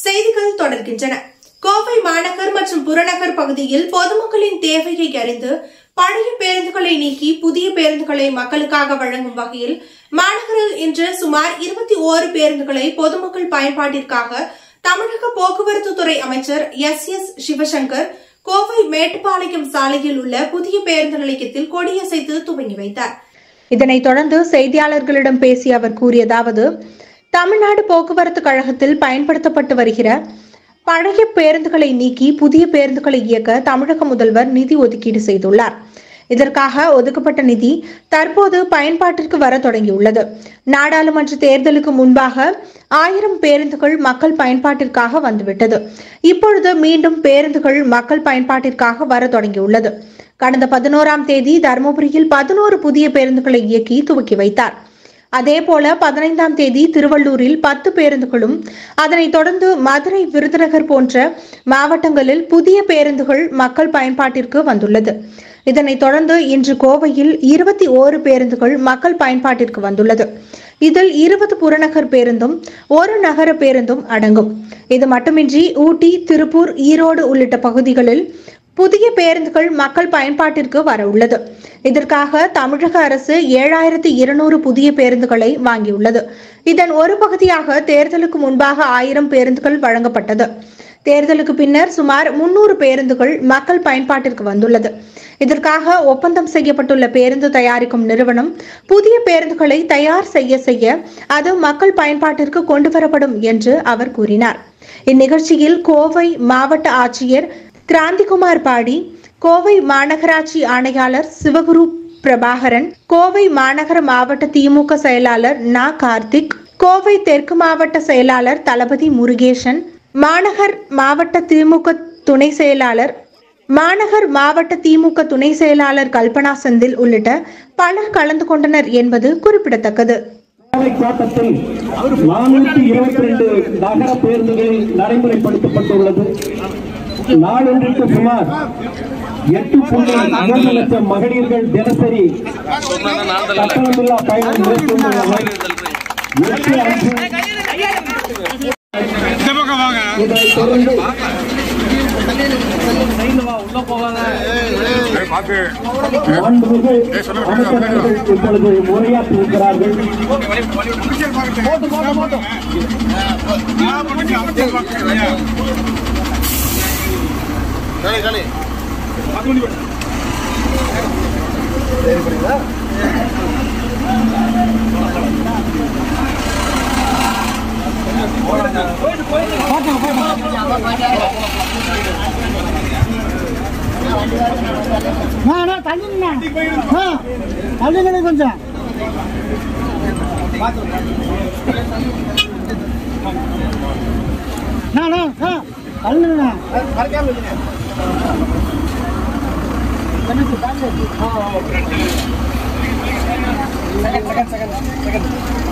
செய்திகள் தொடர்கின்றன. கோவை மாநகர் மற்றும் புறநகர் பகுதியில் பொதுமக்களின் தேவையை அறிந்து பழைய பேருந்துகளை நீக்கி புதிய பேருந்துகளை மக்களுக்காக வழங்கும் வகையில் மாநகரில் இன்று சுமார் 21 பேருந்துகளை பொதுமக்கள் பயன்பாட்டிற்காக தமிழக போக்குவரத்து துறை அமைச்சர் எஸ் சிவசங்கர் கோவை மேட்டுப்பாளையம் சாலையில் உள்ள புதிய பேருந்து நிலையத்தில் கொடியசைத்து துவங்கி வைத்தார். இதனைத் தொடர்ந்து செய்தியாளர்களிடம் பேசிய அவர் கூறியதாவது, தமிழ்நாடு போக்குவரத்து கழகத்தில் பயன்படுத்தப்பட்டு வருகிற பழைய பேருந்துகளை நீக்கி புதிய பேருந்துகளை இயக்க தமிழக முதல்வர் நிதி ஒதுக்கீடு செய்துள்ளார். இதற்காக ஒதுக்கப்பட்ட நிதி தற்போது பயன்பாட்டிற்கு வர தொடங்கியுள்ளது. நாடாளுமன்ற தேர்தலுக்கு முன்பாக 1000 பேருந்துகள் மக்கள் பயன்பாட்டிற்காக வந்துவிட்டது. இப்பொழுது மீண்டும் பேருந்துகள் மக்கள் பயன்பாட்டிற்காக வர தொடங்கியுள்ளது. கடந்த 11ஆம் தேதி தருமபுரியில் 11 புதிய பேருந்துகளை இயக்கி துவக்கி வைத்தார். அதேபோல 15ஆம் தேதி திருவள்ளூரில் 10 பேருந்துகளும், அதனைத் தொடர்ந்து மதுரை, விருதுநகர் போன்ற மாவட்டங்களில் புதிய பேருந்துகள் மக்கள் பயன்பாட்டிற்கு வந்துள்ளது. இதனைத் தொடர்ந்து இன்று கோவையில் 21 பேருந்துகள் மக்கள் பயன்பாட்டிற்கு வந்துள்ளது. இதில் 20 புறநகர் பேருந்தும் 1 நகர பேருந்தும் அடங்கும். இது மட்டுமின்றி ஊட்டி, திருப்பூர், ஈரோடு உள்ளிட்ட பகுதிகளில் புதிய பேருந்துகள் மக்கள் பயன்பாட்டிற்கு வர உள்ளது. இதற்காக தமிழக அரசு 7200 புதிய பேருந்துகளை வாங்கியுள்ளது. இதன் ஒரு பகுதியாக தேர்தலுக்கு முன்பாக 1000 பேருந்துகள் வழங்கப்பட்டது. தேர்தலுக்கு பின்னர் சுமார் 300 பேருந்துகள் மக்கள் பயன்பாட்டிற்கு வந்துள்ளது. இதற்காக ஒப்பந்தம் செய்யப்பட்டுள்ள பேருந்து தயாரிக்கும் நிறுவனம் புதிய பேருந்துகளை தயார் செய்ய அது மக்கள் பயன்பாட்டிற்கு கொண்டுவரப்படும் என்று அவர் கூறினார். இந்நிகழ்ச்சியில் கோவை மாவட்ட ஆட்சியர் கிராந்திகுமார் பாடி, கோவை மாநகராட்சி ஆணையாளர் சிவகுரு பிரபாகரன், கோவை மாநகர மாவட்ட திமுக செயலாளர் நா கார்த்திக், கோவை தெற்கு மாவட்ட செயலாளர் தளபதி முருகேசன், மாநகர் மாவட்ட திமுக துணை செயலாளர் கல்பனா செந்தில் உள்ளிட்ட பலர் கலந்து கொண்டனர் என்பது குறிப்பிடத்தக்கது. தோட்டத்தில் 422 நகர பேருந்துகளில் நடைமுறைப்படுத்தப்பட்டுள்ளது. நாளொன்றுக்கு சுமார் 8.3 லட்சம் மகளிர்கள் தினசரி கட்டணமில்லா பயணம் மேற்கொண்டுள்ளனர். இதைத் தொடர்ந்து அமைச்சர்கள் இப்பொழுது உரையாற்றியிருக்கிறார்கள். தள்ளி கொஞ்சம் செகண்ட்